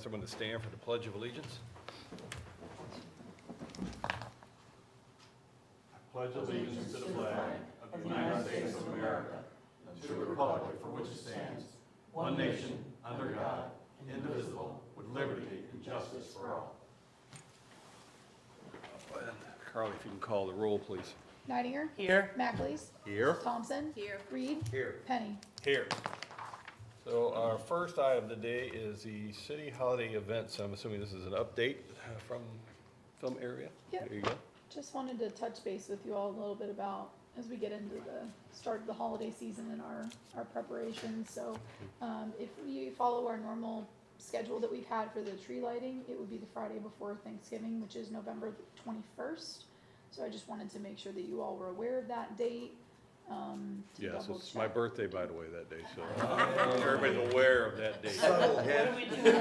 ask everyone to stand for the Pledge of Allegiance. Pledge allegiance to the flag of the United States of America and to the republic for which it stands, one nation, under God, indivisible, with liberty and justice for all. Carly, if you can call the roll, please. Nidinger. Here. McAleese. Here. Thompson. Here. Reed. Here. Penny. Here. So our first item today is the city holiday events. I'm assuming this is an update from some area? Yep. There you go. Just wanted to touch base with you all a little bit about as we get into the start of the holiday season and our preparations. So if we follow our normal schedule that we've had for the tree lighting, it would be the Friday before Thanksgiving, which is November 21st. So I just wanted to make sure that you all were aware of that date. Yes, it's my birthday, by the way, that day, so everybody's aware of that date. What are we doing?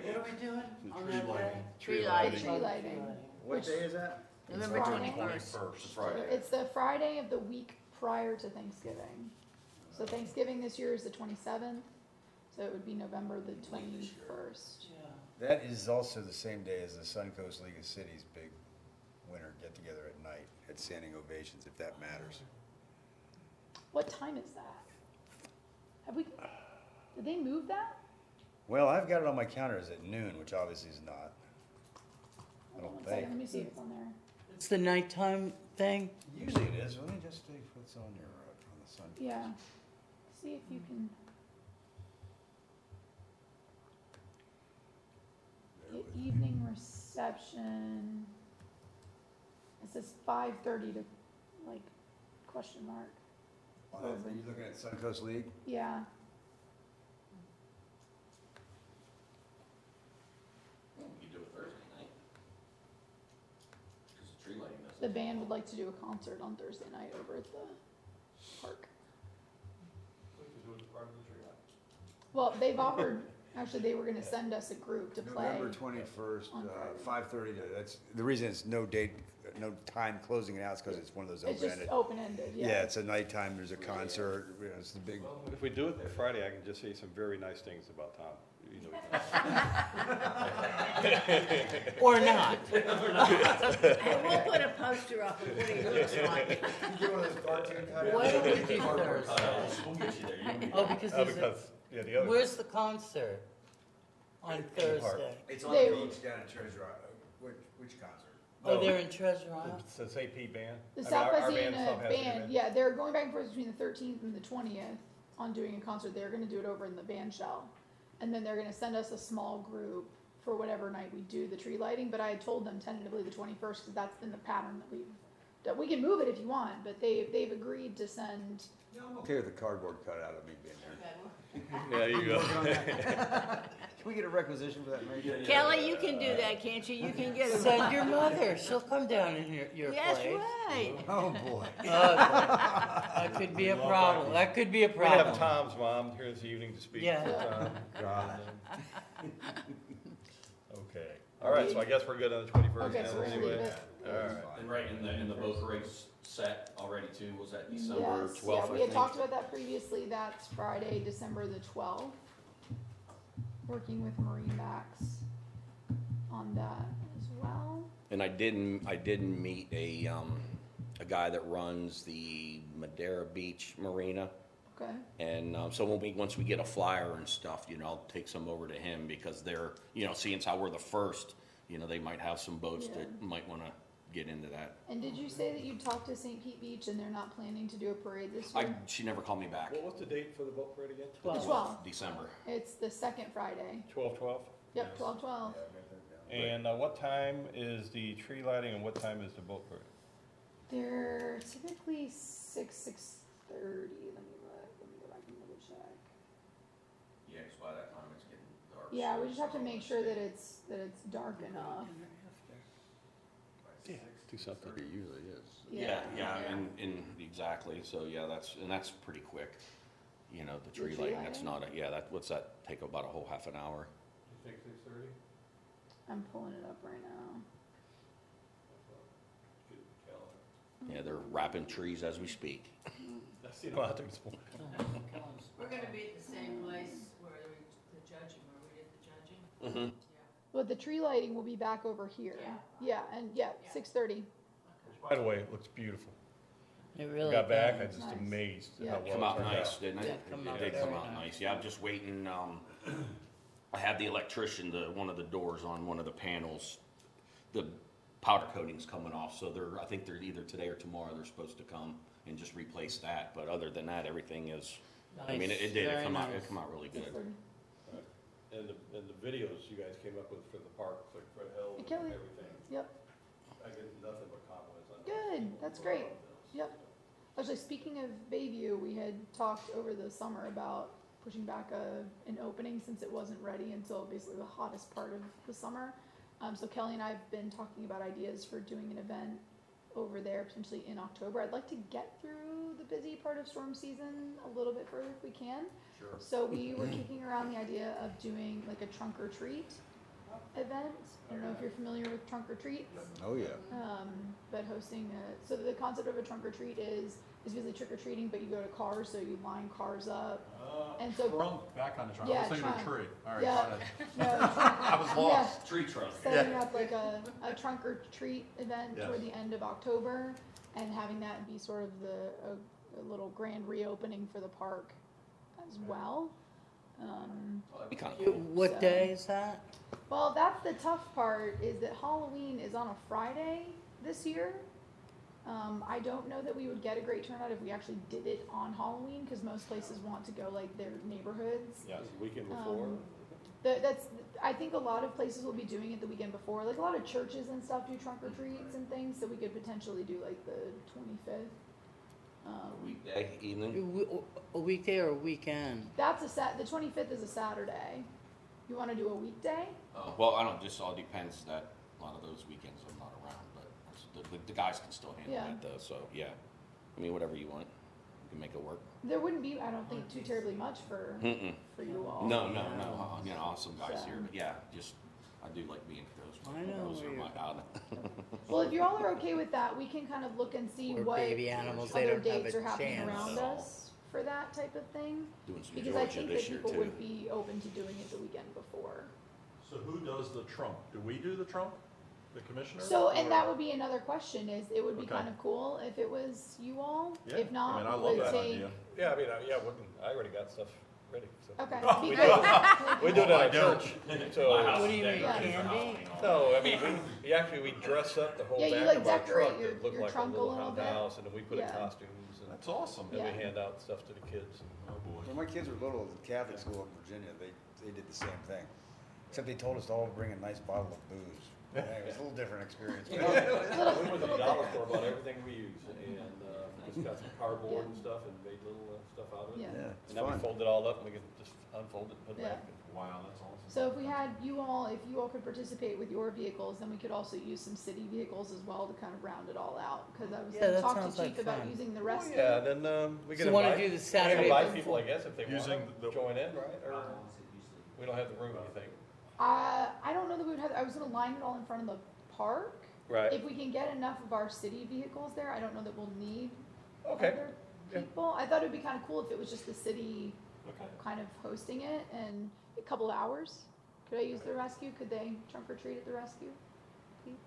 What are we doing on that day? Tree lighting. Tree lighting. What day is that? November Friday. 21st. It's the Friday of the week prior to Thanksgiving. So Thanksgiving this year is the 27th, so it would be November the 21st. That is also the same day as the Suncoast League of Cities' big winter get-together at night at Standing Ovations, if that matters. What time is that? Did they move that? Well, I've got it on my calendar as at noon, which obviously is not. I Hold on don't one think. second, let me see if it's on there. It's the nighttime thing? Usually it is. Let me just see what's on your, on the Sun. Yeah, see if you can, Bear the with me. evening reception. It says 5:30 to, like, question mark. Oh, that's- Are you looking at Suncoast League? Yeah, You do it Thursday night. Because tree lighting doesn't. the band would like to do a concert on Thursday night over at the park. Well, they've offered, actually, they were gonna send us a group to play. November 21st, on Friday. 5:30 to, that's, the reason it's no date, no time closing it out is because it's one of those It's just open-ended. open-ended, yeah. Yeah, it's a nighttime, there's a concert, you know, it's the big, If we do it that Friday, I can just say some very nice things about Tom. You know, Or not? And we'll put a poster up of what he looks like. What do we do Thursday? We'll get you there. You'll be Oh, there. because there's a, because, yeah, the other. where's the concert? On Thursday? it's on the They- beach down in Treasure Island. Which concert? Oh, they're in Treasure Isle? It's the St. Pete band. The I mean, South our band, Pasadena South Pasadena band, yeah, they're going back and forth between the 13th and the 20th on doing a concert. They're gonna do it over in the band shell. And then they're gonna send us a small group for whatever night we do the tree lighting, but I had told them tentatively the 21st, cause that's been the pattern that we can move it if you want, but they've agreed to send, Yeah, I'm okay with the cardboard cutout of me being there. There you go. Can we get a requisition for that, Megan? Kelly, you can do that, can't you? You can get Send a. your mother, she'll come down in your place. That's right. Oh, boy. That could be a problem, that could be a We problem. have Tom's mom here this evening to speak. Yeah. for Tom. God. Okay, all right, so I guess we're good on the 21st. okay, so we're gonna leave anyway. it. All right. And right in the boat race set already too, was that December Yes, 12th, yeah, I we had think? talked about that previously, that's Friday, December the 12th. Working with Marine Max on that as well. And I did meet a guy that runs the Madera Beach Marina. Okay, And so once we get a flyer and stuff, I'll take some over to him because they're, seeing as how we're the first, they might have some boats Yeah. that might want to get into that. and did you say that you talked to St. Pete Beach and they're not planning to do a parade this year? She never called me back. What was the date for the boat parade again? The 12. 12th, December. it's the second Friday, 12/12? yep, 12/12. And what time is the tree lighting and what time is the boat parade? They're typically 6:30, let me go back and double check. Yeah, because by that time it's getting dark. Yeah, so we just have to it's make sure that it's dark enough. Yeah, do something. It usually is. Yeah, and exactly, so yeah, that's pretty quick, the tree tree lighting, that's lighting? not what's that, take about a whole half an hour? You think 6:30? I'm pulling it up right now. Yeah, they're wrapping trees as we speak. That's the amount this morning. We're gonna be at the same place where the judging, where But the tree lighting will be back over here. Yeah, and 6:30. By the way, it looks beautiful. It We really got back, I does. just Nice. amazed Yeah. how well Come it out turned nice, out. didn't it? Did come out It did come very out nice. nice. Yeah, I'm just waiting, I had the electrician, one of the doors on one of the panels, the powder coating's coming off, so I think they're either today or tomorrow, they're supposed to come and just replace that, but other than that, everything is, I mean, it Nice, did, very it nice. come out really good. 6:30. And the videos you guys came up with for the park, like Fred Hill and Kelly. everything, Yep. I get nothing but compliments on. Good. That's great. Yep. Actually, speaking of Bayview, we had talked over the summer about pushing back an opening since it wasn't ready until basically the hottest part of the summer. So Kelly and I have been talking about ideas for doing an event over there potentially in October. I'd like to get through the busy part of storm season a little bit further if we can. Sure. So we were kicking around the idea of doing like a trunk or treat event. I don't know if you're familiar with trunk or treats. Oh, yeah. But hosting so the concept of a trunk or treat is basically trick or treating, but you go to cars, so you line cars up. And so- Trunk, that kind of trunk. I Yeah, was thinking of trunk. tree. All right, Yeah. got it. No, I was lost. Tree trunk. setting up like a trunk or treat event Yes. toward the end of October, and having that be sort of a little grand reopening for the park as well. That'd be kinda cool. What So- day is that? Well, that's the tough part, is that Halloween is on a Friday this year. I don't know that we would get a great turnout if we actually did it on Halloween, because most places want to go like their neighborhoods. Yeah, the weekend before. I think a lot of places will be doing it the weekend before. Like a lot of churches and stuff do trunk or treats and things, so we could potentially do like the 25th. Weekday evening. A weekday or a weekend? That's the 25th is a Saturday. You want to do a weekday? Well, I don't, just all depends that, a lot of those weekends I'm not around, but the guys can still handle Yeah. it though, so, yeah. I mean, whatever you want, you can make it work. There wouldn't be, I don't think, too terribly much for Mm-mm. you all. No, you know, awesome guys So- here, but yeah, just, I do like being close. I know Those are where my you're- out. Well, if you all are okay with that, we can kind of look and see Or what baby animals, they other don't have dates a are happening chance. around us for that type of thing. Doing some Because I Georgia think that this year people too. would be open to doing it the weekend before. So who does the trunk? Do we do the trunk? The commissioner? So, and Or- that would be another question, is it would be Okay. kind of cool if it was you all? Yeah, If not, I mean, I we love would that take. idea. Yeah, I mean, I already got stuff ready, so. Okay. We Because- do it I at don't. church, My so. house What do is you mean, decorated for candy? Halloween all No, I mean, we dress up the whole Yeah, you, back like, of our decorate truck your- that look your like a trunk a little little haunted bit. house, and then we put in Yeah. costumes, and That's awesome. then we Yeah. hand out stuff to the kids. Oh, boy. When my kids were little, at the Catholic school in Virginia, they did the same thing. Except they told us to all bring a nice bottle of booze. Yeah, it was a little different experience. We went to the dollar store, bought everything we use, and just got some cardboard and stuff, and made little stuff out of it. Yeah. Yeah, And it's then we fun. fold it all up, and we can just unfold it and put it Yeah. back. Wow, that's awesome. So if we had if you all could participate with your vehicles, then we could also use some city vehicles as well to kind of round it all out. Because I was Yeah, gonna that talk to sounds Chief like about fun. using the Oh, rescue. yeah, then, we So can you wanna invite. do the we can Saturday invite before- people, I guess, if they want Using to the- join in, right? Or we don't have the room, you think? I don't know that we would have. I was gonna line it all in front of the park. Right. If we can get enough of our city vehicles there, I don't know that we'll need Okay. other Yeah. people. I thought it'd be kind of cool if it was just the city Okay. kind of hosting it, and a couple of hours. Could I use the rescue? Could they trunk or treat at the rescue? Pete?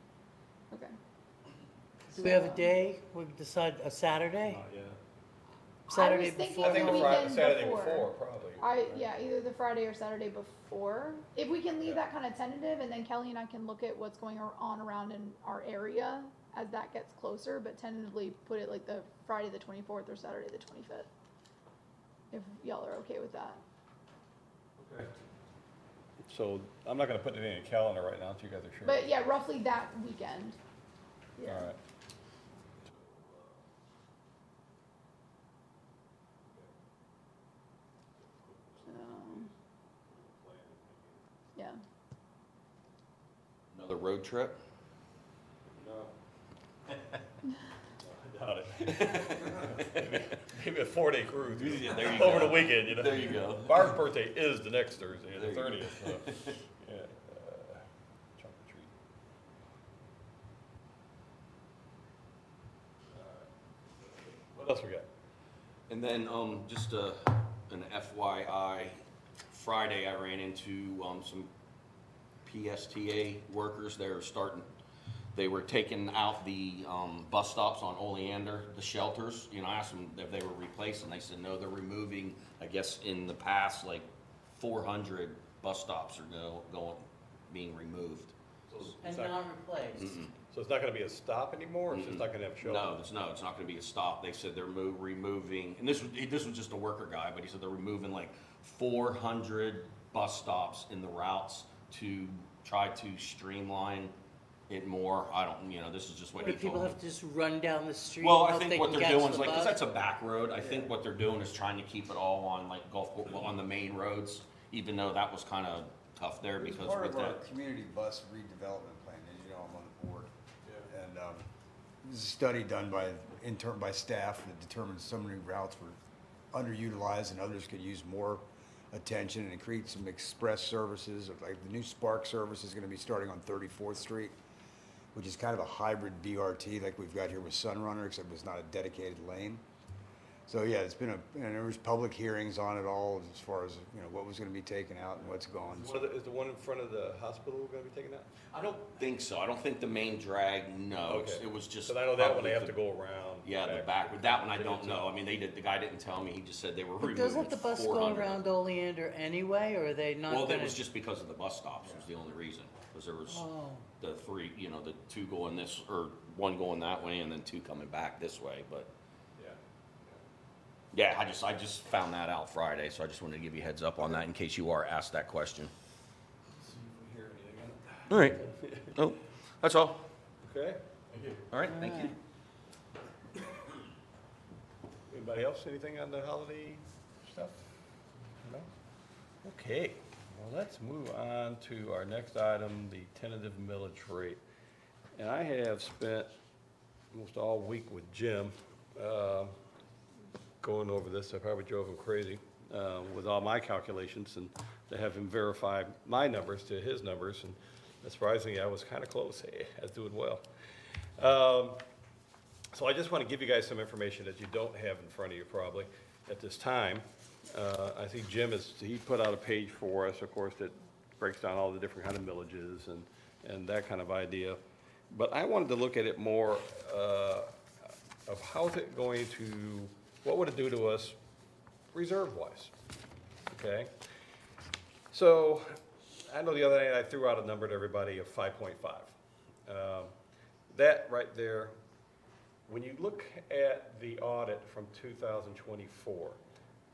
Okay. Do we have a So- day? We decide a Saturday? Not yet. Saturday thinking before? I think the weekend Saturday before. before, probably. Yeah, either the Friday or Saturday before. If we can leave that kind of tentative, and then Kelly and I can look at what's going on around in our area as that gets closer, but tentatively put it like the Friday the 24th or Saturday the 25th. If y'all are okay with that. Okay. So I'm not gonna put it in a calendar right now until you guys are sure. But yeah, roughly that weekend. Yeah. All right. Yeah. Another road trip? No. I doubt it. Maybe a 4-day cruise. Yeah, there you Over go. the weekend, you know. There you go. Barb's birthday is the next Thursday, the There you go. 30th, so, yeah, trunk or treat. What else we got? And then, just an FYI, Friday I ran into, some PSTA workers, they were taking out the bus stops on Oleander, the shelters. You know, I asked them if they were replacing. They said, no, they're removing, I guess in the past, like 400 bus stops are being removed. And not replaced. So it's not gonna be a stop anymore, or it's just not gonna have shelter? No, it's not gonna be a stop. They said they're removing, and this was just a worker guy, but he said they're removing like 400 bus stops in the routes to try to streamline it more. I don't, this is just what he Where people told me. have to just run down the street. Well, and I hope think they what can they're catch doing the is like, bus. cause that's a back road. I think what they're doing is trying to keep it all on like on the main roads, even though that was kind of tough there It was because part with of our that. community bus redevelopment plan, as you know, I'm on the board. And this is a study done by staff that determined some new routes were underutilized and others could use more attention and create some express services. Like the new Spark service is gonna be starting on 34th Street, which is kind of a hybrid BRT like we've got here with Sunrunner, except it's not a dedicated lane. So yeah, it's been and there was public hearings on it all as far as, what was gonna be taken out and what's gone. Is the one in front of the hospital gonna be taken out? I don't think so. I don't think the main drag, no. Okay. It was just. Cause I know that one, probably they have the- to go around. Yeah, the back, that one I don't know. I mean, the guy didn't tell me. He just said they were But removing doesn't the bus go 400. around Oleander anyway, or are they not Well, gonna? that was just because of the bus stops was the only reason. Because there was Oh, the three, the two going this, or one going that way and then two coming back this way, but. Yeah. Yeah, I just found that out Friday, so I just wanted to give you a heads up on that in case you are asked that question. See if we hear anything on All right. Oh, that's all. it. Okay. All right, thank you. Anybody else, anything on the holiday stuff? No? Okay, well, let's move on to our next item, the tentative millage rate. And I have spent almost all week with Jim, going over this. I probably drove him crazy, with all my calculations and to have him verify my numbers to his numbers. And surprisingly, I was kind of close. I was doing well. So I just want to give you guys some information that you don't have in front of you probably at this time. I think Jim he put out a page for us, of course, that breaks down all the different kind of millages and that kind of idea. But I wanted to look at it more of how is it going to, what would it do to us reserve-wise, okay? So I know the other night I threw out a number to everybody of 5.5. That right there, when you look at the audit from 2024,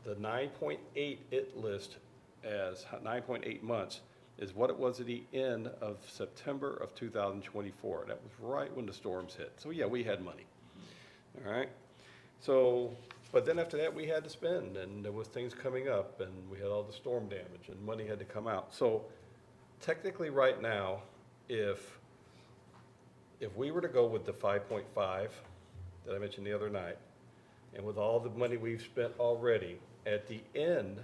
the 9.8 it lists as 9.8 months is what it was at the end of September of 2024. That was right when the storms hit. So yeah, we had money. All right. So, but then after that we had to spend, and there was things coming up, and we had all the storm damage, and money had to come out. So technically right now, if we were to go with the 5.5 that I mentioned the other night, and with all the money we've spent already, at the end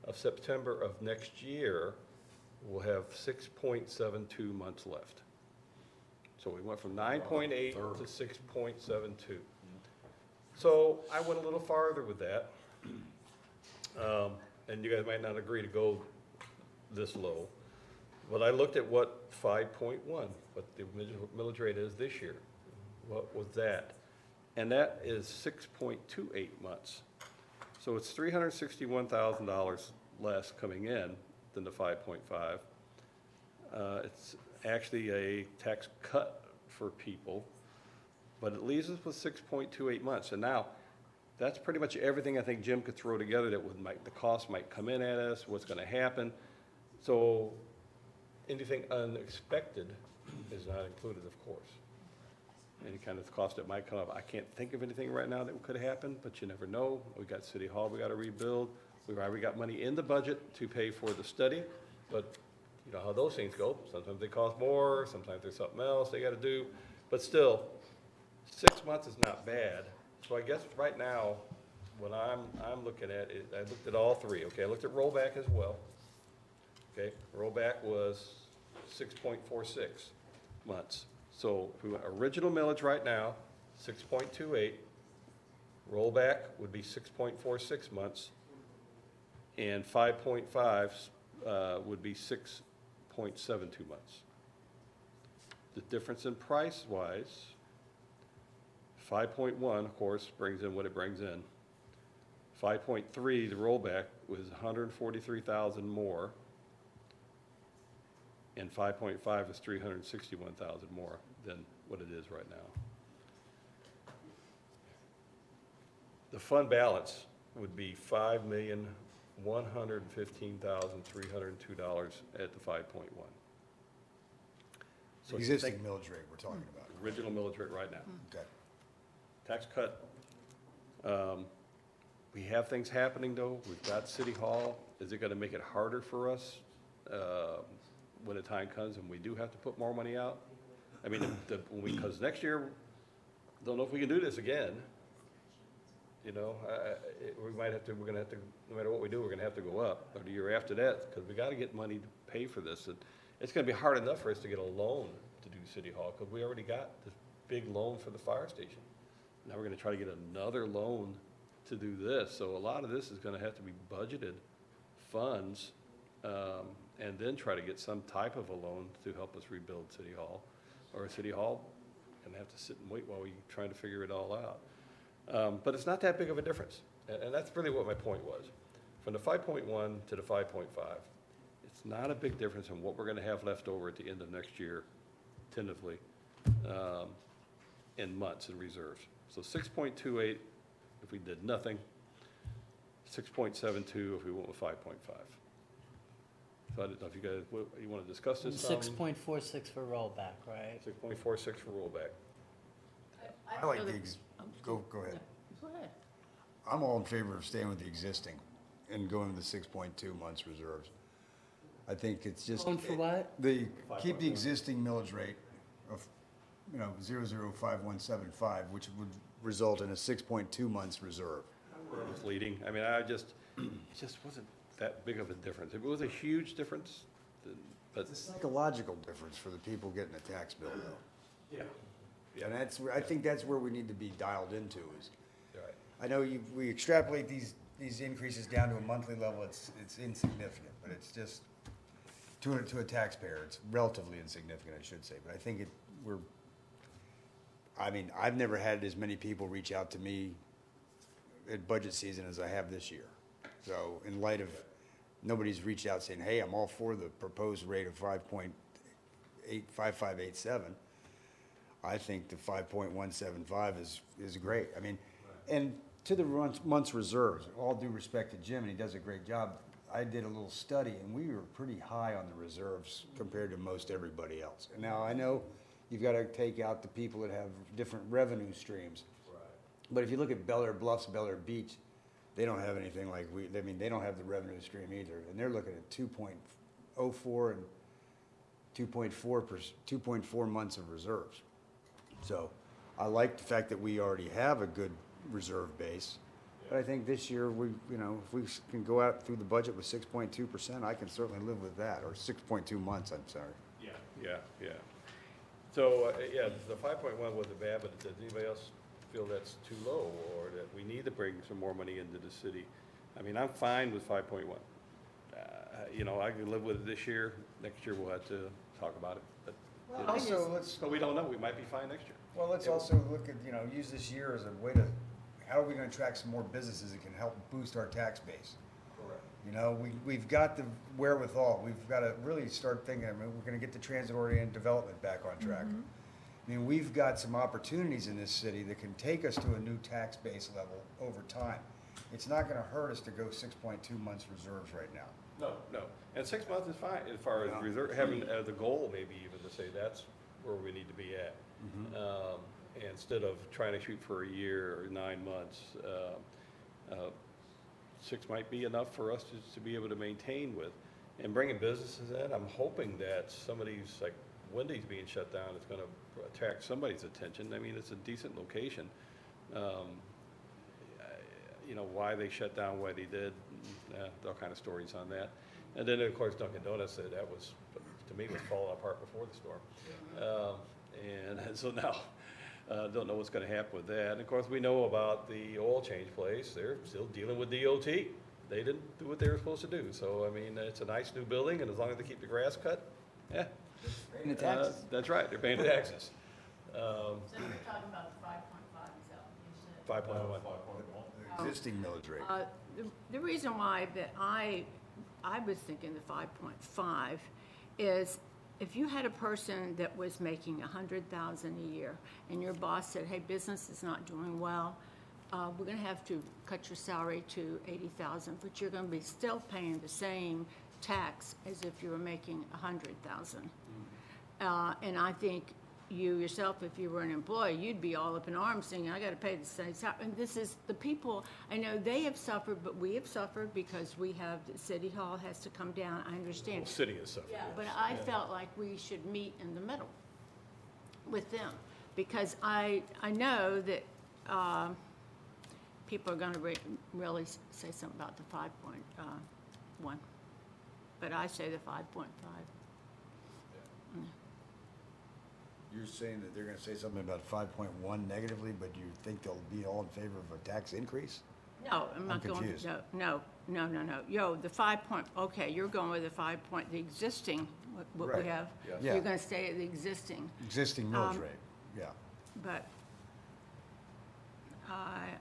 of September of next year, we'll have 6.72 months left. So we went from 9.8 to 6.72. So I went a little farther with that. And you guys might not agree to go this low. But I looked at what 5.1, what the millage rate is this year. What was that? And that is 6.28 months. So it's $361,000 less coming in than the 5.5. It's actually a tax cut for people, but it leaves us with 6.28 months. And now, that's pretty much everything I think Jim could throw together that would the cost might come in at us, what's gonna happen. So anything unexpected is not included, of course. Any kind of cost that might come up. I can't think of anything right now that could happen, but you never know. We got City Hall we gotta rebuild. We've already got money in the budget to pay for the study, but you know how those things go. Sometimes they cost more, sometimes there's something else they gotta do. But still, 6 months is not bad. So I guess right now, what I'm looking at is, I looked at all three, okay? I looked at rollback as well. Okay, rollback was 6.46 months. So if we went original millage right now, 6.28, rollback would be 6.46 months, and 5.5 would be 6.72 months. The difference in price-wise, 5.1, of course, brings in what it brings in. 5.3, the rollback was 143,000 more. And 5.5 is 361,000 more than what it is right now. The fund balance would be $5,115,302 at the 5.1. So if you Existing think millage rate we're talking about. original millage rate right now. Okay. Tax cut. We have things happening though. We've got City Hall. Is it gonna make it harder for us when the time comes and we do have to put more money out? I mean, because next year, don't know if we can do this again. You know, we might have to, we're gonna have to, no matter what we do, we're gonna have to go up, or the year after that, because we gotta get money to pay for this. And it's gonna be hard enough for us to get a loan to do City Hall, because we already got this big loan for the fire station. Now we're gonna try to get another loan to do this, so a lot of this is gonna have to be budgeted funds, and then try to get some type of a loan to help us rebuild City Hall. Or City Hall, gonna have to sit and wait while we try to figure it all out. But it's not that big of a difference, and that's really what my point was. From the 5.1 to the 5.5, it's not a big difference in what we're gonna have left over at the end of next year, tentatively, in months in reserves. So 6.28 if we did nothing, 6.72 if we went with 5.5. So I don't know if you guys, you wanna discuss this some? 6.46 for rollback, right? 6.46 for rollback. I like feel the, that- go ahead. Go ahead. I'm all in favor of staying with the existing and going to the 6.2 months reserves. I think it's just. Going for what? Keep the existing millage rate of, 0.05175, which would result in a 6.2 months reserve. Misleading. I mean, it just wasn't that big of a difference. If it was a huge difference, then, but, It's a psychological difference for the people getting a tax bill though. yeah. And I think that's where we need to be dialed into is, Right. I know we extrapolate these increases down to a monthly level, it's insignificant, but it's just, to a taxpayer, it's relatively insignificant, I should say, but I think I've never had as many people reach out to me at budget season as I have this year. So in light of, nobody's reached out saying, hey, I'm all for the proposed rate of 5.5587. I think the 5.175 is great. I mean, and to the month's reserves, all due respect to Jim, and he does a great job, I did a little study, and we were pretty high on the reserves compared to most everybody else. And now, I know you've got to take out the people that have different revenue streams. But if you look at Bel Air Bluffs, Bel Air Beach, they don't have anything like they don't have the revenue stream either. And they're looking at 2.04 and 2.4 months of reserves. So I like the fact that we already have a good reserve base. But I think this year, if we can go out through the budget with 6.2%, I can certainly live with that, or 6.2 months, I'm sorry. Yeah. So, the 5.1 wasn't bad, but does anybody else feel that's too low, or that we need to bring some more money into the city? I mean, I'm fine with 5.1. I can live with it this year. Next year, we'll have to talk about it, but. Well, also, So we don't know, we might be fine next year. Well, let's also look at, use this year as a way to, how are we gonna attract some more businesses that can help boost our tax base? Correct. We've got the wherewithal, we've gotta really start thinking, we're gonna get the transit-oriented development back on track. We've got some opportunities in this city that can take us to a new tax base level over time. It's not gonna hurt us to go 6.2 months reserves right now. No, and 6 months is fine, as far as reserve, having the goal maybe even to say that's where we need to be at. Instead of trying to shoot for a year or 9 months, 6 might be enough for us to be able to maintain with. And bringing businesses in, I'm hoping that some of these, like Wendy's being shut down, is gonna attract somebody's attention. I mean, it's a decent location. Why they shut down, why they did, all kind of stories on that. And then, of course, Dunkin' Donuts said that was, to me, was falling apart before the storm. And so now, don't know what's gonna happen with that. And of course, we know about the oil change place. They're still dealing with DOT. they didn't do what they were supposed to do. So, I mean, it's a nice new building, and as long as they keep the grass cut, yeah. Paying the taxes. That's right, they're paying the taxes. So you're talking about the 5.5, is that what you said? 5.1. The existing millage rate. The reason why that I was thinking the 5.5 is if you had a person that was making 100,000 a year and your boss said, hey, business is not doing well, we're gonna have to cut your salary to 80,000, but you're gonna be still paying the same tax as if you were making 100,000. And I think you yourself, if you were an employee, you'd be all up in arms saying, I gotta pay the same salary. And this is, the people, I know they have suffered, but we have suffered because we have, the city hall has to come down, I understand. City is suffering. Yeah, but I felt like we should meet in the middle with them, because I know that, people are gonna really say something about the 5.1, but I say the 5.5. You're saying that they're gonna say something about 5.1 negatively, but you think they'll be all in favor of a tax increase? No, I'm not going, confused. no. Yo, the 5 point, okay, you're going with the 5 point, the existing, what we Right. have. Yes. Yeah. You're gonna stay at the existing, Existing millage rate, yeah. but I,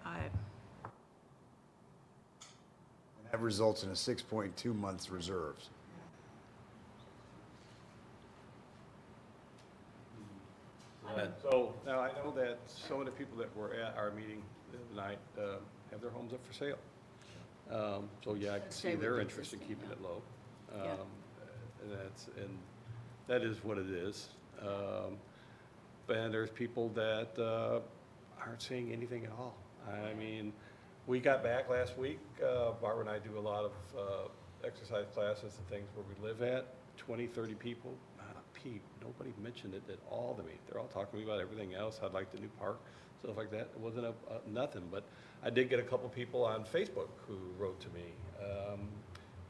And that results in a 6.2 months reserves. So now I know that some of the people that were at our meeting the other night have their homes up for sale. So yeah, I can Stay see with their the interest in existing, keeping it low. Yeah. And that is what it is. And there's people that aren't saying anything at all. I mean, we got back last week, Barbara and I do a lot of exercise classes and things where we live at, 20, 30 people. Pete, nobody mentioned it at all to me. They're all talking to me about everything else. I'd like the new park, stuff like that. It wasn't nothing, but I did get a couple people on Facebook who wrote to me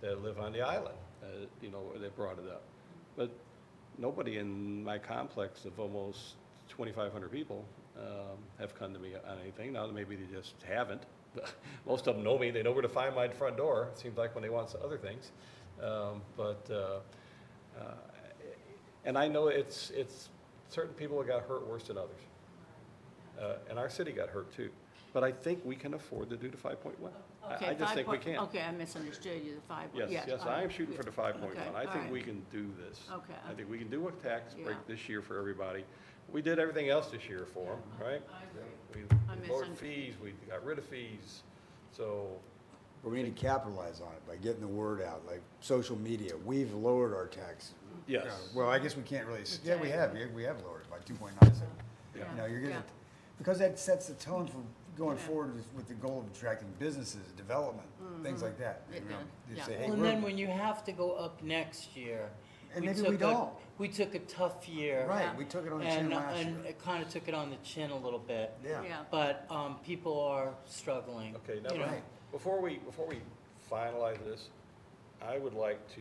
that live on the island, that brought it up. But nobody in my complex of almost 2,500 people have come to me on anything. Now, maybe they just haven't. Most of them know me. They know where to find my front door, it seems like, when they want other things. And I know it's certain people that got hurt worse than others. And our city got hurt too. But I think we can afford to do the 5.1. okay. I just think we can. Okay, I misunderstood you, the 5. Yes, I am shooting for the 5.1. Okay, I all think right. we can do this. Okay. I think we can do a tax break Yeah. this year for everybody. We did everything else this year for them, right? I agree. We I lowered misunderstood. fees, we got rid of fees. So, But we need to capitalize on it by getting the word out, like social media. We've lowered our tax. yes. Well, I guess we can't really, yeah, we have lowered it by 2.97. Yeah. You know, you're Yeah. gonna, because that sets the tone for going Yeah. forward with the goal of attracting businesses, development, things like that. It You know, does, you yeah. say, hey, Well, and we're- then when you have to go up next year. And maybe took we don't. We took a tough year. Right, we took it on the chin last year. And it kind of took it on the chin a little bit. Yeah. But people are struggling. Okay, now, you know. Right. before we finalize this, I would like to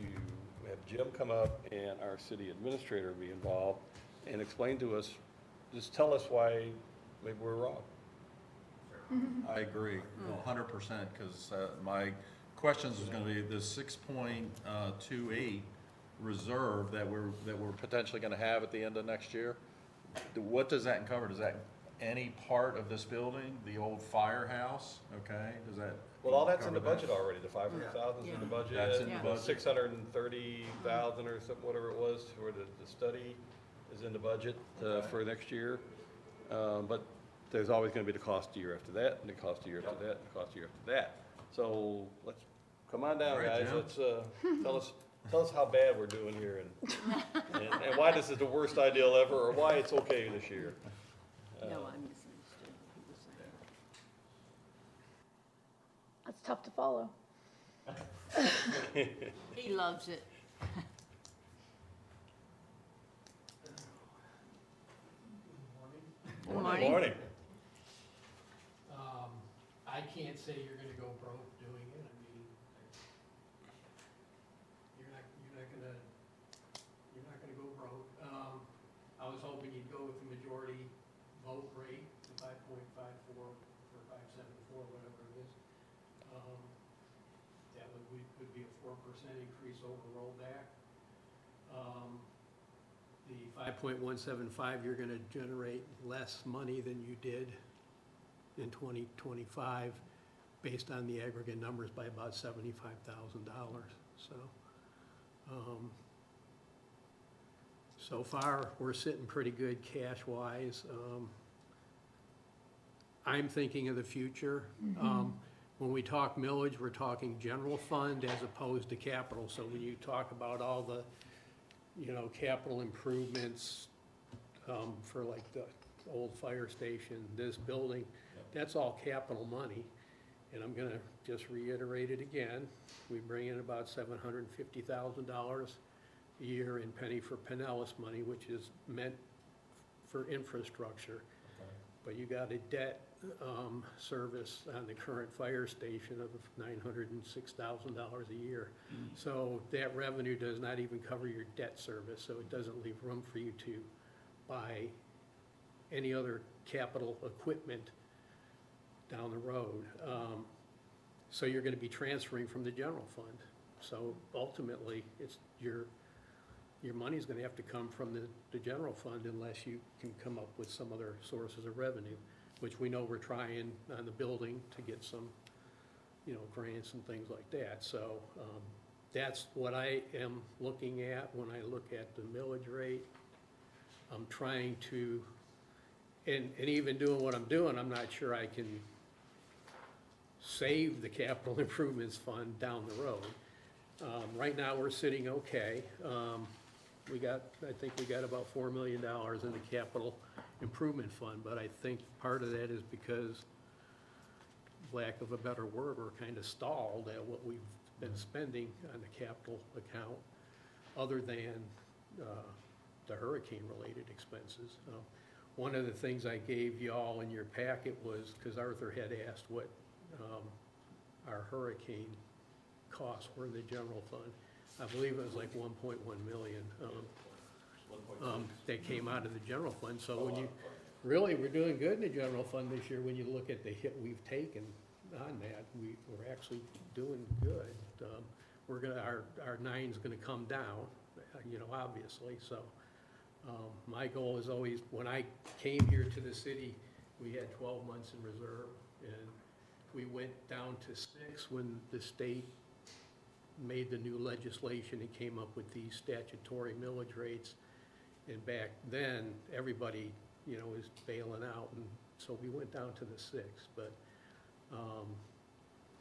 have Jim come up and our city administrator be involved and explain to us, just tell us why maybe we're wrong. I agree, 100%, because my questions was gonna be the 6.28 reserve that we're potentially gonna have at the end of next year. What does that cover? Does that, any part of this building, the old firehouse, okay, does that? Well, all that's in the cover that? budget already, the 500,000 is in the Yeah. budget. That's in the Yeah. budget. 630,000 or something, whatever it was, for the study is in the budget for next year. But there's always gonna be the cost a year after that, and the cost a year after that, and the cost a year after that. So let's, come on down, All right, guys, Jim. let's, tell us how bad we're doing here and why this is the worst ideal ever, or why it's okay this year. No, I misunderstood what he was saying. That's tough to follow. He loves it. Good morning. Morning. I can't say you're gonna go broke doing it, I mean, you're not gonna go broke. I was hoping you'd go with the majority vote rate, the 5.54 or 5.74, whatever it is. could be a 4% increase over rollback. The 5.175, you're gonna generate less money than you did in 2025, based on the aggregate numbers by about $75,000, so. So far, we're sitting pretty good cash-wise. I'm thinking of the future. When we talk millage, we're talking general fund as opposed to capital. So when you talk about all the, capital improvements for like the old fire station, this building, that's all capital money. And I'm gonna just reiterate it again. We bring in about $750,000 a year in penny for Pinellas money, which is meant for infrastructure. But you got a debt service on the current fire station of $906,000 a year. So that revenue does not even cover your debt service, so it doesn't leave room for you to buy any other capital equipment down the road. So you're gonna be transferring from the general fund. So ultimately, it's your money's gonna have to come from the general fund unless you can come up with some other sources of revenue, which we know we're trying on the building to get some, grants and things like that. So, that's what I am looking at when I look at the millage rate. I'm trying to, and even doing what I'm doing, I'm not sure I can save the capital improvements fund down the road. Right now, we're sitting okay. I think we got about $4 million in the capital improvement fund, but I think part of that is because, lack of a better word, we're kind of stalled at what we've been spending on the capital account, other than the hurricane-related expenses. One of the things I gave y'all in your packet was, because Arthur had asked what our hurricane costs were in the general fund. I believe it was like 1.1 million that came out of the general fund. So when we're doing good in the general fund this year when you look at the hit we've taken on that. We're actually doing good. Our nine's gonna come down, obviously. So my goal is always, when I came here to the city, we had 12 months in reserve, and we went down to 6 when the state made the new legislation and came up with these statutory millage rates. And back then, everybody, was bailing out, and so we went down to the 6. But,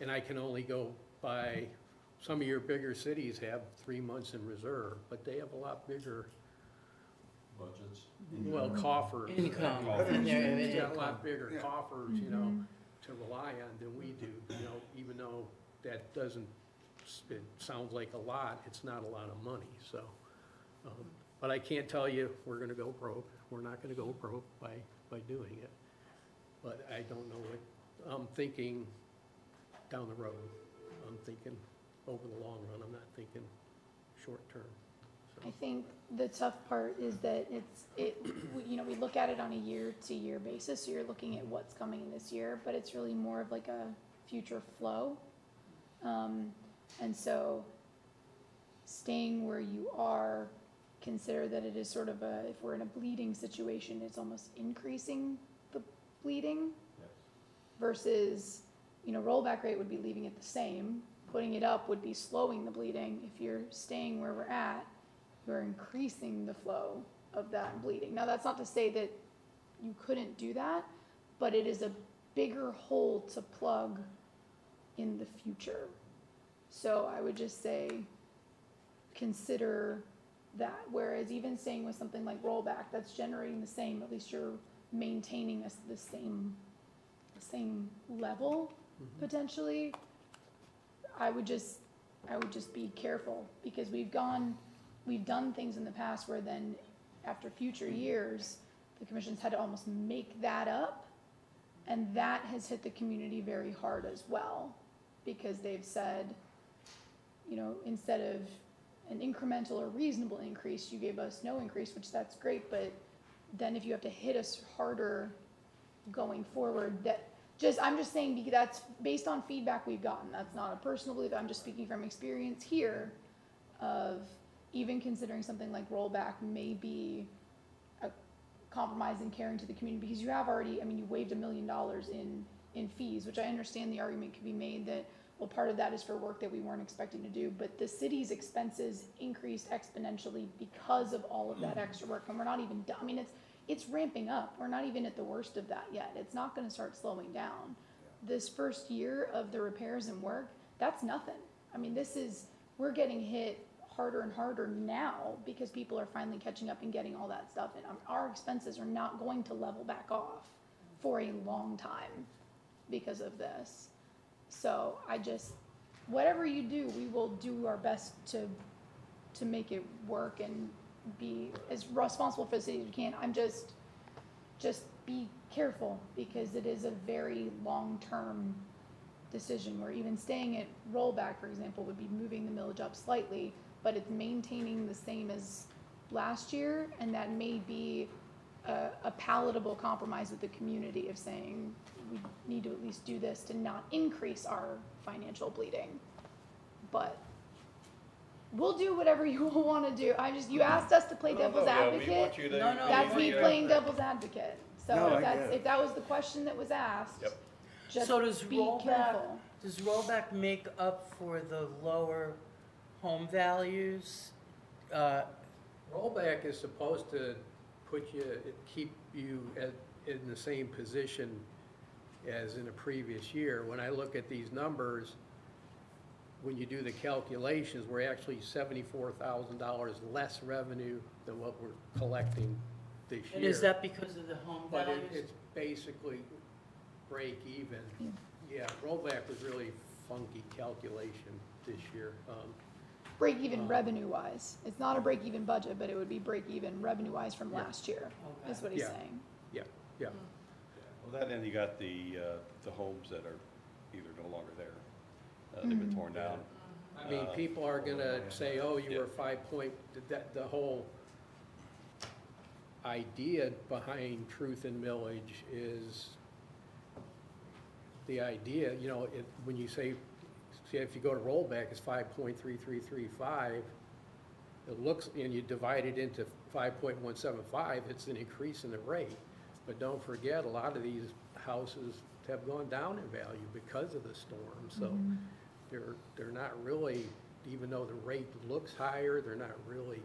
and I can only go by, some of your bigger cities have 3 months in reserve, but they have a lot bigger, Budgets. well, coffers. Income. They've got a lot bigger coffers, to rely on than we do, even though that doesn't, it sounds like a lot, it's not a lot of money, so. But I can't tell you we're gonna go broke. We're not gonna go broke by doing it. But I don't know what, I'm thinking down the road. I'm thinking over the long run. I'm not thinking short term. I think the tough part is that we look at it on a year-to-year basis, so you're looking at what's coming in this year, but it's really more of like a future flow. And so staying where you are, consider that it is sort of if we're in a bleeding situation, it's almost increasing the bleeding versus, rollback rate would be leaving it the same. Putting it up would be slowing the bleeding. If you're staying where we're at, you're increasing the flow of that bleeding. Now, that's not to say that you couldn't do that, but it is a bigger hole to plug in the future. So I would just say, consider that. Whereas even staying with something like rollback, that's generating the same, at least you're maintaining the same level, potentially. I would just be careful, because we've done things in the past where then after future years, the commission's had to almost make that up, and that has hit the community very hard as well, because they've said, instead of an incremental or reasonable increase, you gave us no increase, which that's great, but then if you have to hit us harder going forward, I'm just saying because that's based on feedback we've gotten. That's not a personal belief. I'm just speaking from experience here of even considering something like rollback may be a compromise in caring to the community because you have already, I mean, you waived $1 million in fees, which I understand the argument could be made that, well, part of that is for work that we weren't expecting to do, but the city's expenses increased exponentially because of all of that extra work, and we're not even done. I mean, it's ramping up. We're not even at the worst of that yet. It's not gonna start slowing down. This first year of the repairs and work, that's nothing. I mean, we're getting hit harder and harder now because people are finally catching up and getting all that stuff in. Our expenses are not going to level back off for a long time because of this. So whatever you do, we will do our best to make it work and be as responsible for the city as we can. I'm just be careful because it is a very long-term decision where even staying at rollback, for example, would be moving the millage up slightly, but it's maintaining the same as last year, and that may be a palatable compromise with the community of saying we need to at least do this to not increase our financial bleeding. But we'll do whatever you want to do. You asked us to play devil's advocate. No, no, That's me you're playing devil's advocate. So No, I get it. if that was the question that was asked, Yep. just So does be rollback, careful. does rollback make up for the lower home values? Rollback is supposed to keep you in the same position as in a previous year. When I look at these numbers, when you do the calculations, we're actually $74,000 less revenue than what we're collecting this year. And is that because of the home But values? it's basically break even. Yeah, rollback was really funky calculation this year. Break even revenue wise. It's not a break even budget, but it would be break even revenue wise from Yeah. last year, Okay. is what he's Yeah. saying. Yeah, Well, that, and you got the homes that are either no longer there. They've been torn down. I mean, people are gonna say, oh, you were 5 point, the whole idea behind truth and millage is the idea, when you say, if you go to rollback, it's 5.3335. It looks, and you divide it into 5.175, it's an increase in the rate. But don't forget, a lot of these houses have gone down in value because of the storm, so they're not really, even though the rate looks higher, they're not really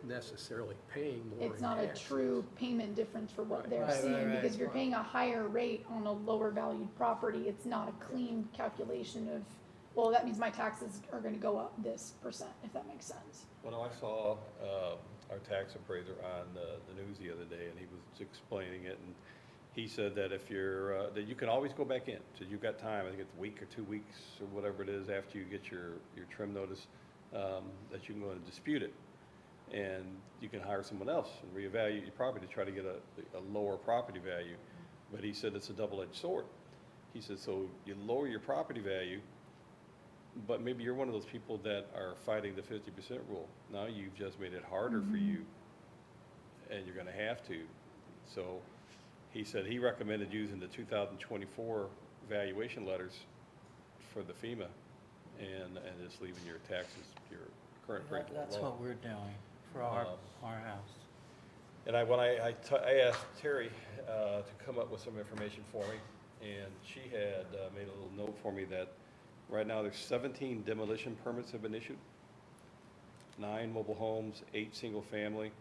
necessarily paying more in It's not a taxes. true payment difference for what they're Right, seeing, right, because if you're right. paying a higher rate on a lower valued property, it's not a clean calculation of, well, that means my taxes are gonna go up this percent, if that makes sense. Well, I saw our tax appraiser on the news the other day, and he was explaining it, and he said that if you're, that you can always go back in, so you've got time, I think it's a week or 2 weeks, or whatever it is, after you get your trim notice, that you can go and dispute it. And you can hire someone else and reevaluate your property to try to get a lower property value. But he said it's a double-edged sword. He said, so you lower your property value, but maybe you're one of those people that are fighting the 50% rule. Now you've just made it harder for you, and you're gonna have to. So he said he recommended using the 2024 valuation letters for the FEMA and just leaving your taxes, your current rate That's alone. what we're doing for our house. And I asked Terry to come up with some information for me, and she had made a little note for me that right now there's 17 demolition permits have been issued, 9 mobile homes, 8 single family.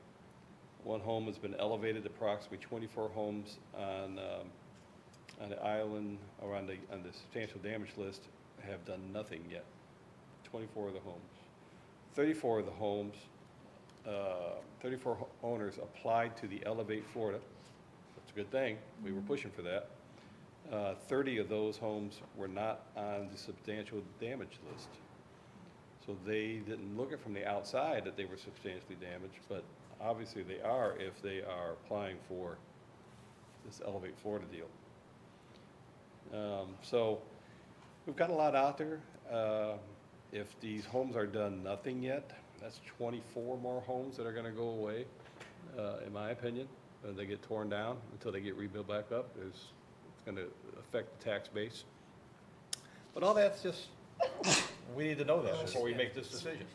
1 home has been elevated, approximately 24 homes on the island or on the substantial damage list have done nothing yet. 24 of the homes. 34 of the homes, 34 owners applied to the Elevate Florida. That's a good thing. We were pushing for that. 30 of those homes were not on the substantial damage list. So they didn't look at from the outside that they were substantially damaged, but obviously they are if they are applying for this Elevate Florida deal. So we've got a lot out there. If these homes are done nothing yet, that's 24 more homes that are gonna go away, in my opinion. They get torn down until they get rebuilt back up. There's gonna affect the tax base. But all that's just, we need to know that before we make this decision.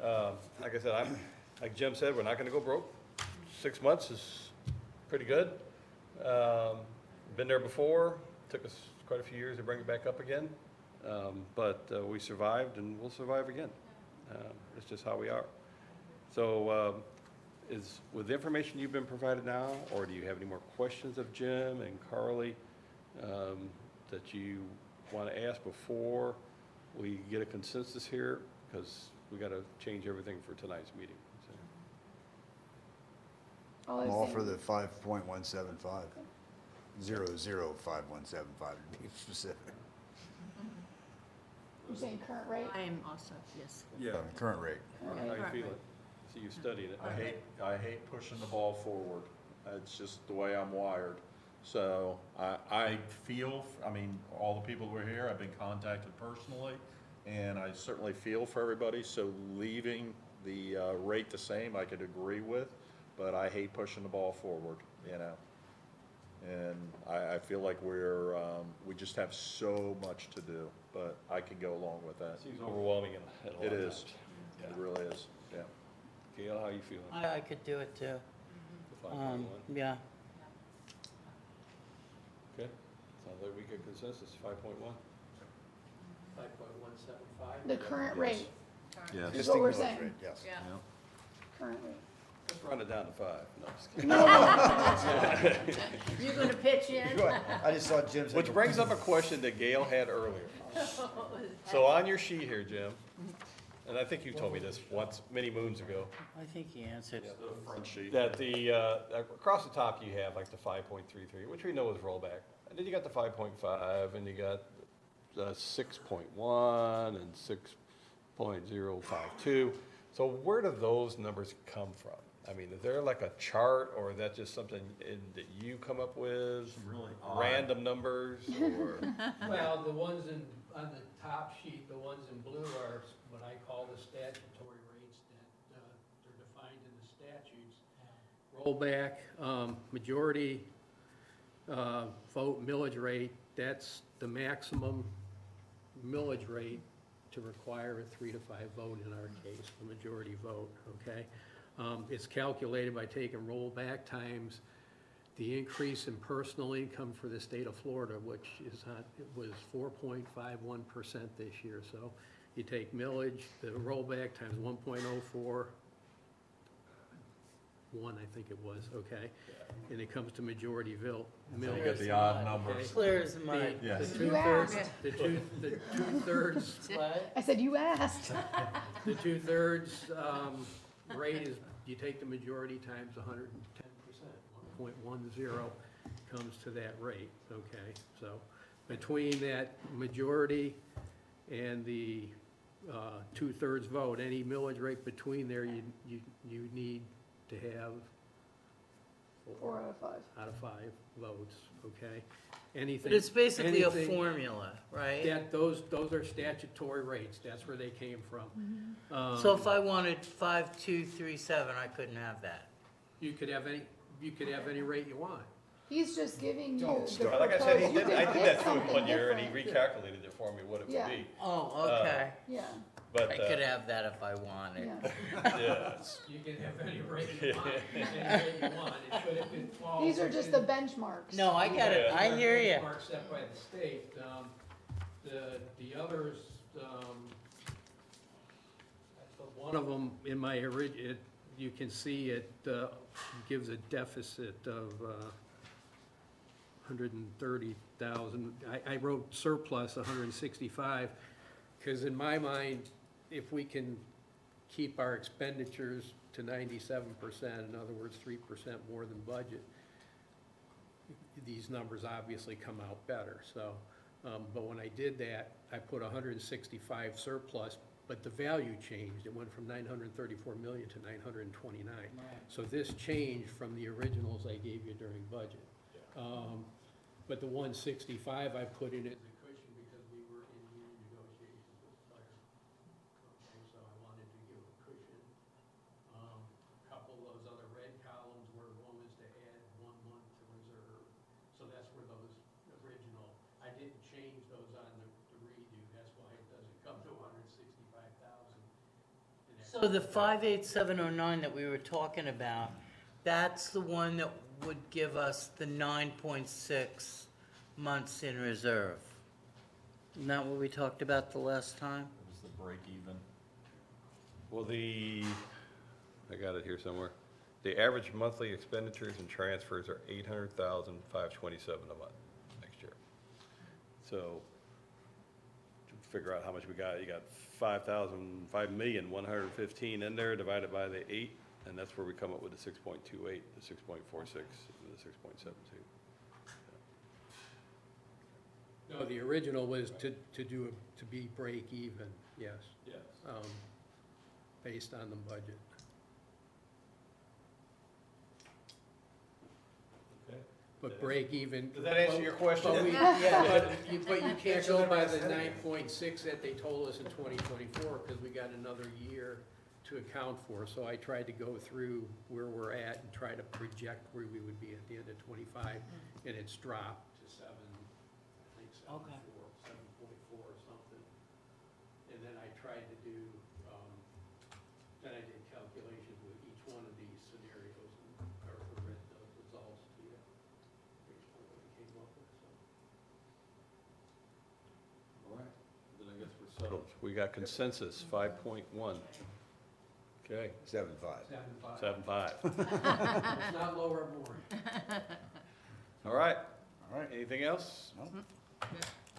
Like I said, like Jim said, we're not gonna go broke. 6 months is pretty good. Been there before, took us quite a few years to bring it back up again. But we survived and we'll survive again. It's just how we are. So, with the information you've been provided now, or do you have any more questions of Jim and Carly that you want to ask before we get a consensus here? Because we got to change everything for tonight's meeting. All I I'm was all saying- for the 5.175, 0.05175 to be specific. You're saying current rate? I am also, yes. Yeah, Current rate. How you feeling? So you studied it. I hate pushing the ball forward. It's just the way I'm wired. So I feel, I mean, all the people who are here, I've been contacted personally, and I certainly feel for everybody. So leaving the rate the same, I could agree with, but I hate pushing the ball forward, you know. And I feel like we just have so much to do, but I can go along with that. Seems overwhelming at a lot It of is. times. It really is, yeah. Gail, how you feeling? I could do it too. The 5.1? Yeah. Okay, sounds like we get consensus, 5.1. 5.175. The current rate, Yes. Is what Distinct we're millage saying. rate, yes. current rate. Let's run it down to 5. No, just kidding. You're gonna pitch in? I just saw Jim's. Which brings up a question that Gail had earlier. So on your sheet here, Jim, and I think you told me this once, many moons ago, I think he answered. The front sheet. that the, across the top you have like the 5.33, which we know is rollback. And then you got the 5.5, and you got the 6.1 and 6.052. So where do those numbers come from? I mean, is there like a chart, or is that just something that you come up with? Really odd. Random numbers, or? Well, the ones on the top sheet, the ones in blue are what I call the statutory rates that they're defined in the statutes. Rollback, majority, vote millage rate, that's the maximum millage rate to require a 3 to 5 vote in our case, the majority vote, okay? It's calculated by taking rollback times the increase in personal income for the state of Florida, which is it was 4.51% this year. So you take millage, the rollback times 1.04, I think it was, okay? And it comes to majority You millage. get the odd numbers. Clear as mud. Yes. The You two-thirds, asked. the two-thirds, What? I said, you asked. the two-thirds rate is, you take the majority times 110%, 1.10 comes to that rate, okay? So between that majority and the two-thirds vote, any millage rate between there, you need to have 4 out of 5. out of 5 votes, okay? Anything. But it's basically a anything- formula, right? That, those are statutory rates, that's where they came from. So if I wanted 5.237, I couldn't have that. You could have any rate you want. He's just giving you Don't the start. Like I said, proposed- you could I did pick that to him something one year, and he different. recalculated it for me, what it would Yeah. be. Oh, okay. Yeah, But, I could have that if I wanted. yeah. yeah, You can have any rate you want, any rate you want. It falls These are just the benchmarks. No, I get it. I hear you. Benchmarks set by the state. The others, one of them in my you can see it gives a deficit of 130,000. I wrote surplus 165, because in my mind, if we can keep our expenditures to 97%, in other words, 3% more than budget, these numbers obviously come out better, so, but when I did that, I put 165 surplus, but the value changed, it went from 934 million to 929. So this changed from the originals I gave you during budget. But the 165 I put in it as a cushion because we were in union negotiations with fire. Okay, so I wanted to give a cushion. A couple of those other red columns where one was to add 1 month to reserve. So that's where those So the 58709 that we were talking about, that's the one that would give us the 9.6 months in reserve. Isn't that what we talked about the last time? It was the break even. Well, I got it here somewhere. The average monthly expenditures and transfers are $800,527 a month next year. So, to figure out how much we got, you got 5,115 in there, divided by the 8, and that's where we come up with the 6.28, the 6.46, and the 6.72. No, the original was to be break even, yes, Yes. based on the budget. Okay. But break even. Does that answer your question? But but you can't go by the 9.6 that they told us in 2024, because we got another year to account for. So I tried to go through where we're at and try to project where we would be at the end of '25, and it's dropped to 7, I think 7.4 or something. And then I tried to do, then I did calculations with each one of these scenarios, and Arthur read the results to you, based on what he came up with, so. All right, then I guess we're settled. We got consensus, 5.1. Okay, 7.5. 7.5. 7.5. It's not lower or more. All right, All right. anything else? No?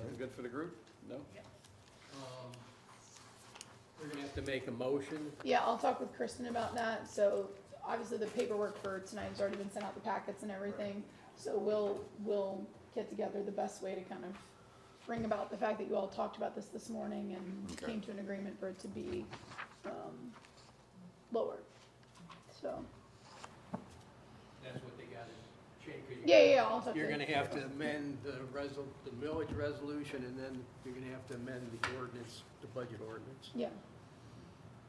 Everything good for the group? No? We're gonna have to make a motion. Yeah, I'll talk with Kristen about that. So obviously the paperwork for tonight has already been sent out, the packets and everything. So we'll get together the best way to kind of bring about the fact that you all talked about this morning and Okay. came to an agreement for it to be lowered. So, That's what they gotta change. 'Cause yeah, I'll talk to You're gonna have to amend the millage resolution, and then you're gonna have to amend the ordinance, the budget ordinance, Yeah,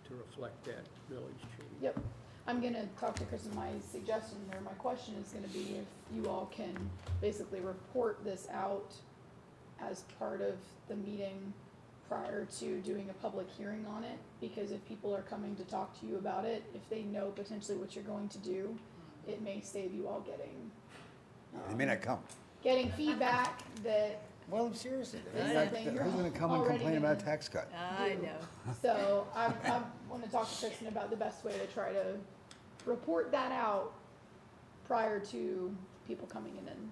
to reflect that millage change. yep. I'm gonna talk to Kristen. My suggestion or my question is gonna be if you all can basically report this out as part of the meeting prior to doing a public hearing on it, because if people are coming to talk to you about it, if they know potentially what you're going to do, it may save you all getting, They may not come. getting feedback that, Well, seriously, Is something you're who's gonna come and already complain about a gonna- tax cut? I know. so I wanna talk to Kristen about the best way to try to report that out prior to people coming in and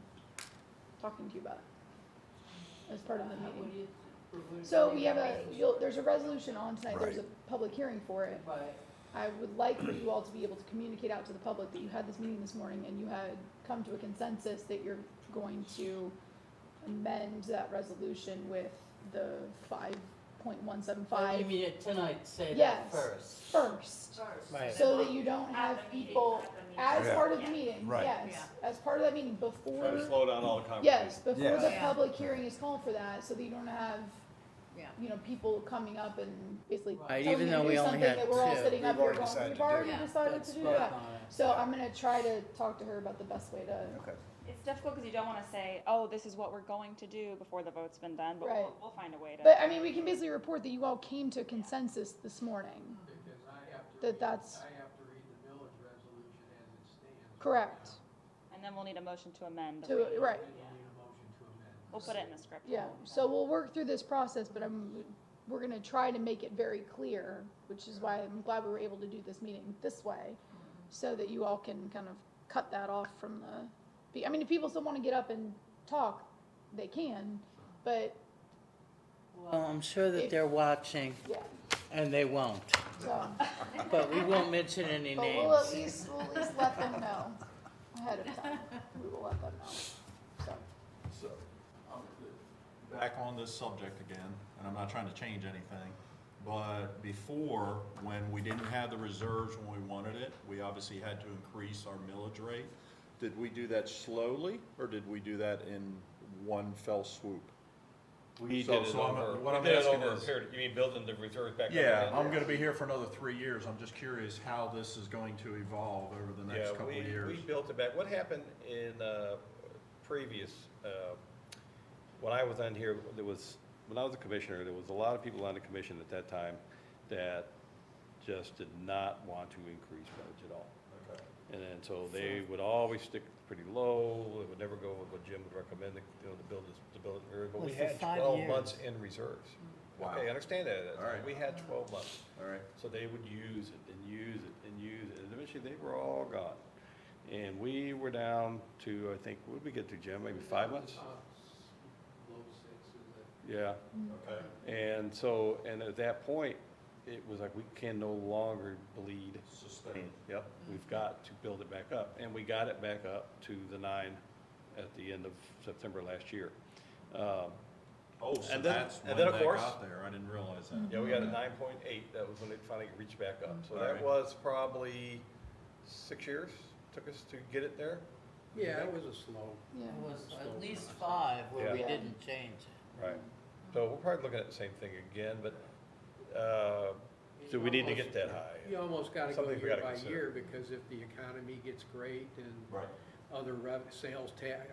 talking to you about it as part of the meeting. So we have there's a resolution on tonight, there's a public hearing for it. Right. I would like for you all to be able to communicate out to the public that you had this meeting this morning and you had come to a consensus that you're going to amend that resolution with the 5.175 You mean it tonight, say that Yes. first. first, Right. so that you don't have people as Yeah. part of the meeting, Right. yes, as part of that meeting Try to before, slow down all the conversations. yes, before Yes. the Yeah. public hearing is called for that, so that you don't have, Yeah. you know, people coming up and basically Right, telling even you though to we do only something had that we're all two. sitting up We've here already going, decided we've to do already it. decided That's to do spoke that. on it. So I'm gonna try to talk to her about the best way to, Okay. It's difficult because you don't want to say, oh, this is what we're going to do before the vote's been done, but Right. we'll find a way to. but I mean, we can basically report that you all came to consensus this morning. Because I have to. That's- I have to read the millage resolution as it stands. Correct. And then we'll need a motion to amend. To, right, And you'll need a motion to amend. We'll put it in the script. yeah, so we'll work through this process, but we're gonna try to make it very clear, which is why I'm glad we were able to do this meeting this way, so that you all can kind of cut that off from I mean, if people still wanna get up and talk, they can, but, Well, I'm sure that they're watching, yeah, and they won't, so. but we won't mention any But we'll at names. least let them know ahead of time, we will let them know, so. So, back on this subject again, and I'm not trying to change anything, but before, when we didn't have the reserves when we wanted it, we obviously had to increase our millage rate. Did we do that slowly, or did we do that in one fell swoop? We So- did it so I'm- over, what we I'm did it asking over a is- period, you mean building the reserves back up? Yeah, again? I'm gonna be here for another 3 years. I'm just curious how this is going to evolve over the next couple of years. We built it back. What happened in previous, when I was on here, when I was a commissioner, there was a lot of people on the commission at that time that just did not want to increase millage at all. Okay. And then, so they would always stick pretty low, it would never go with what Jim would recommend, to build this area, but Well, we for had 5 12 years. months in reserves. Wow. Okay, I understand that, All right. we had 12 months, All right. so they would use it and use it and use it, and eventually they were all gone. And we were down to, I think, what did we get to, Jim, maybe 5 months? Low sixes. Yeah, Okay. and so, and at that point, it was like, we can no longer bleed. Sustain. Yep, we've got to build it back up, and we got it back up to the 9 at the end of September last year. Oh, so And then- that's and when then, of that course- got there. I didn't realize that. Yeah, we got a 9.8, that was when it finally reached back up, so that Alright. was probably 6 years, took us to get it there. Yeah, it was a slow. Yeah. It was at least 5 where we Yeah. didn't change it. Right, so we're probably looking at the same thing again, but, do we need to get that high? You almost gotta go Something we year gotta by consider. year, because if the economy gets great and Right. other sales tax,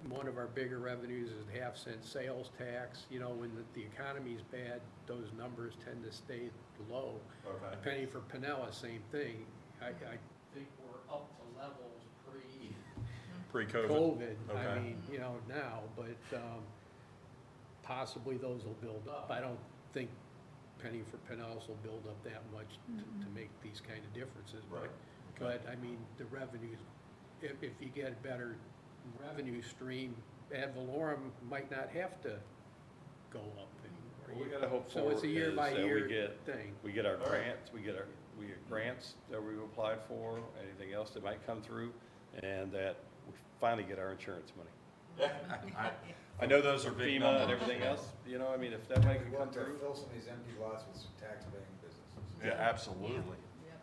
one of our bigger revenues is the half-cent sales tax. You know, when the economy's bad, those numbers tend to stay low. Okay. Penny for Pinella, same thing. I think we're up to levels Pre-COVID. pre-COVID. I Okay. mean, you know, now, but possibly those will build up. I don't think Penny for Pinellas will build up that much to make these kind of differences. Right. But, I mean, the revenues, if you get a better revenue stream, ad valorem might not have to go up What we anymore. gotta hope for So it's a year is by that we year get, thing. we get our All right. grants, we get grants that we've applied for, anything else that might come through, and that we finally get our insurance money. I know those are big FEMA and numbers. everything else, you know, I mean, if that money can We come want to through. fill some of these empty lots with some tax-paying businesses. Yeah, absolutely.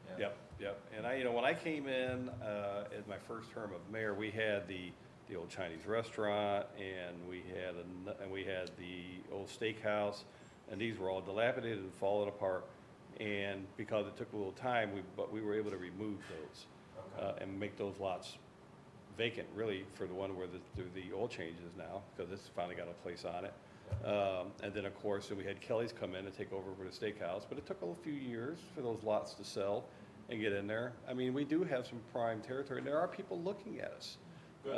Yeah. Yep, yep, and when I came in, as my first term of mayor, we had the old Chinese restaurant, and we had the old steakhouse, and these were all dilapidated and falling apart, and because it took a little time, but we were able to remove those, Okay. and make those lots vacant, really, for the one where the oil change is now, because it's finally got a place on it. And then, of course, we had Kelly's come in and take over for the steakhouse, but it took a few years for those lots to sell and get in there. I mean, we do have some prime territory, and there are people looking at us. Good.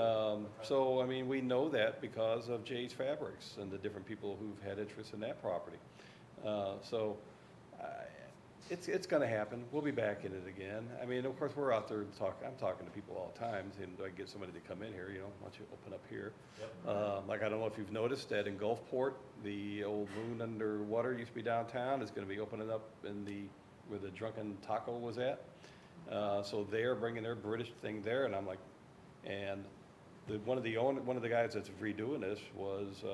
So, I mean, we know that because of Jay's Fabrics and the different people who've had interest in that property. So, it's gonna happen. We'll be back in it again. I mean, of course, we're out there I'm talking to people all the time, saying, do I get somebody to come in here, why don't you open up here? Yep. Like, I don't know if you've noticed that in Gulfport, the old Moon Underwater used to be downtown, is gonna be opening up where the Drunken Taco was at. So they're bringing their British thing there, and I'm like, and one of the guys that's redoing this was,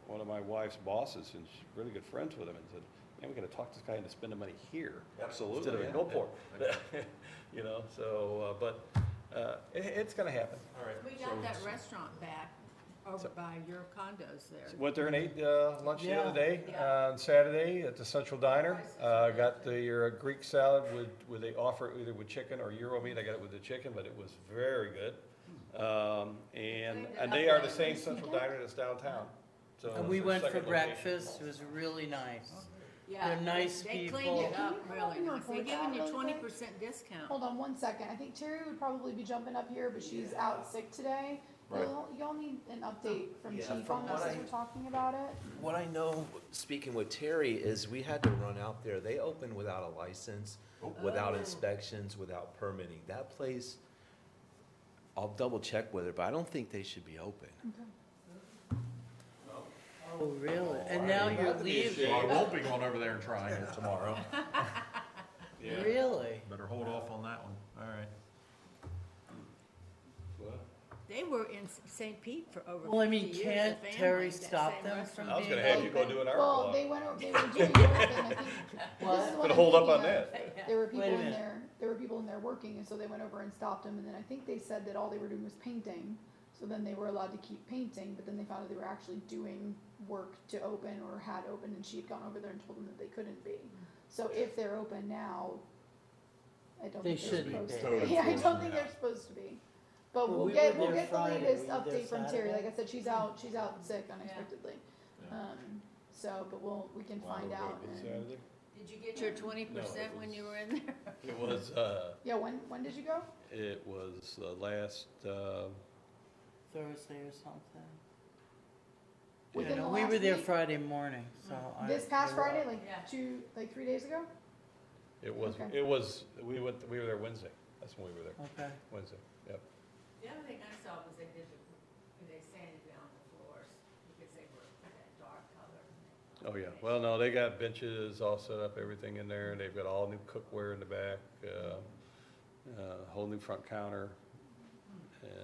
one of my wife's bosses, and she's really good friends with him, and said, man, we gotta talk this guy into spending money here. Absolutely, Instead of in yeah. Gulfport. Yeah. So, but, it's gonna happen. All right. We got that restaurant back over by your condos there. Went there and ate lunch the Yeah. other day, Yeah. on Saturday at the Central Diner. Got your Greek salad with they offer it either with chicken or Euro meat. I got it with the chicken, but it was very good. And they are the same Central Diner that's downtown. So And we it's went their for second location. breakfast, it was really nice. Yeah, They're nice They cleaned people. it up Can you really come nice. up They're and giving you report that really 20% discount. Hold on one second. I think Terry would probably be jumping up here, but she's out sick today. Right. Y'all need an update from Yeah, Chief from on what this as I- we're talking about it. What I know, speaking with Terry, is we had to run out there. They opened without a license, without inspections, without permitting. That place, I'll double check with it, but I don't think they should be open. Oh, really? And now you're leaving? Well, I won't be going over there and trying it tomorrow. Really? Better hold off on that one. All right. They were in St. Pete for over 50 years. Well, I mean, the can't family, Terry that stop same them restaurant. from I was being gonna have you go do an art Well, blog. they were doing work, and I think, this is what Gonna I'm hold up thinking on of. that. There were people Wait a in minute. there were people in there working, and so they went over and stopped them, and then I think they said that all they were doing was painting. So then they were allowed to keep painting, but then they found out they were actually doing work to open or had opened, and she had gone over there and told them that they couldn't be. So if they're open now, I don't They think they're should be supposed there. to be. I don't think Enforcement, they're supposed to be. But Well, we'll we get were there the Friday. latest Were you there update from Terry. Saturday? Like I said, she's out sick unexpectedly. Yeah. So, but we can find out. This and- Saturday? Did you get your 20% when you were in there? It was, Yeah, when did you go? it was last, Thursday or something. Within the We were last there week? Friday morning, so I. This past they were Friday, up. like 3 days ago? it was, Okay. we were there Wednesday. That's when we were there, Okay. Wednesday, yep. The other thing I saw was they sanded down the floors because they were that dark color. Oh, yeah. Well, no, they got benches all set up, everything in there. They've got all new cookware in the back, whole new front counter.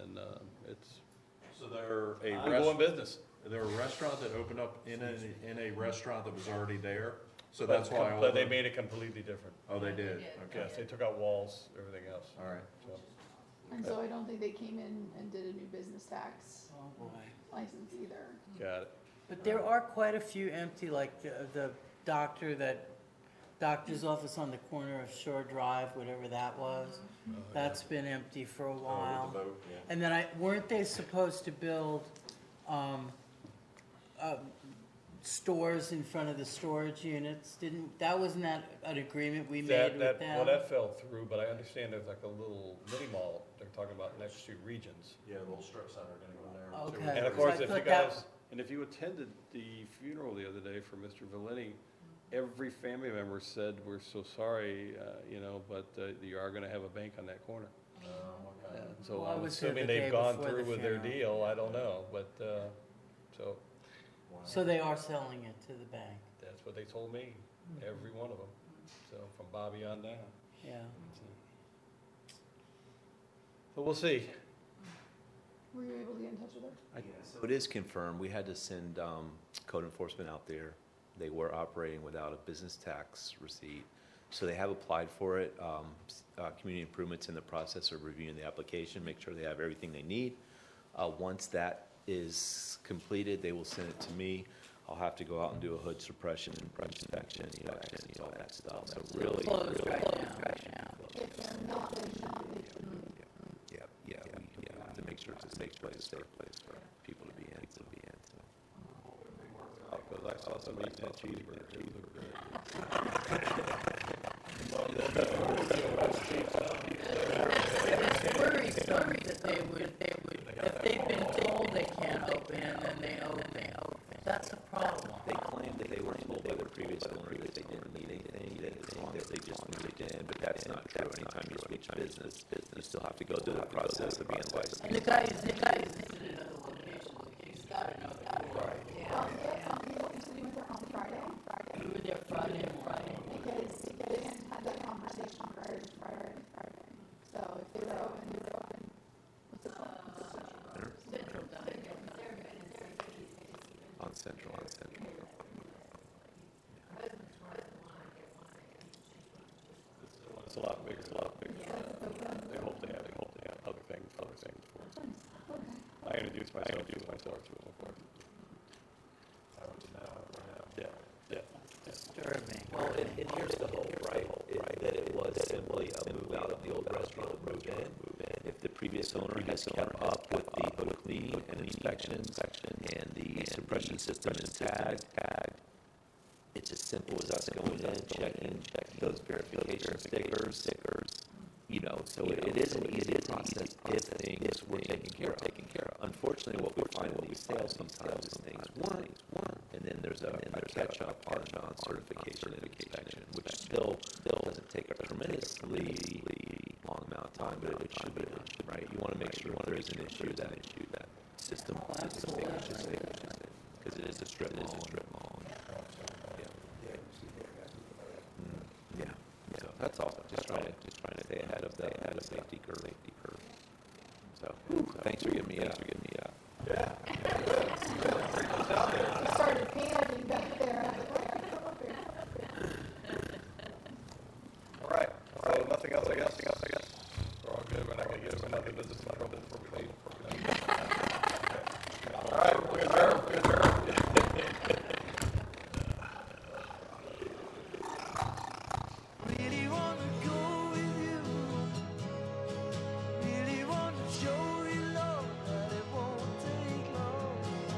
And it's So they're a ongoing business. they're a restaurant that opened up in a restaurant that was already there. So that's why all But they the- made it completely different. Oh, they did? did. Okay. Yes, they took out walls, everything else. All right. So, And so I don't think they came in and did a new business tax Oh, boy. license either. got it. But there are quite a few empty, like the doctor's office on the corner of Shore Drive, whatever that was. That's been empty for a while. Oh, with the boat, yeah. And then weren't they supposed to build, stores in front of the storage units? Wasn't that an agreement we made with them? Well, that fell through, but I understand there's like a little mini mall they're talking about next to Regions. Yeah, a little strip center gonna go there. Okay. And of So course, I if you thought that- guys, and if you attended the funeral the other day for Mr. Valeni, every family member said, we're so sorry, but you are gonna have a bank on that corner. Okay. And so Well, I I'm was here assuming the day they've gone before through the with their funeral. deal, I don't know, but, so Wow. So they are selling it to the bank, that's what they told me, every one of them. So from Bobby on down. yeah. But we'll see. Were you able to get in touch with her? So it is confirmed. We had to send code enforcement out there. They were operating without a business tax receipt. So they have applied for it. Community Improvement's in the process of reviewing the application, make sure they have everything they need. Once that is completed, they will send it to me. I'll have to go out and do a hood suppression and inspection, all that stuff. So really, Closed really. right now. If they're not, they should not be. Yeah, we have to make sure it's a safe place for people to be in, so. Because I saw somebody eating that cheeseburger, it looked good. It's worrisome that they would, if they've been told they can't open, then they open. That's a problem. They claimed that they were told by the previous owner that they didn't need anything, that as long as they just moved in, but that's not true. Anytime you switch business, you still have to go through the process of being licensed. And the guy is in another location, he's gotta know that. Well, yeah, some people used to do it on Friday, We were there Friday morning. because they didn't have that conversation prior to Friday. So if they were open, what's it called? Central done it. On Central. It's a lot bigger, They hope they have other things for it. I introduced myself to them, of course. Yeah. Disturbing. Well, and here's the hope, right? That it was simply a move out of the old restaurant, move in. If the previous owner has kept up with the hood cleaning and inspections and the suppression system is tagged, it's as simple as us going in, checking those verification stickers. So it is an easy process if things were taken care of. Unfortunately, what we find in these sales sometimes is things weren't, and then there's a catch-up on certification and inspection, which still doesn't take a tremendously long amount of time, but it should be done, right? You want to make sure if there is an issue, that system changes it, because it is a strip mall. Yeah, so that's all, just trying to stay ahead of the safety curve. So, thanks for giving me You started panicking back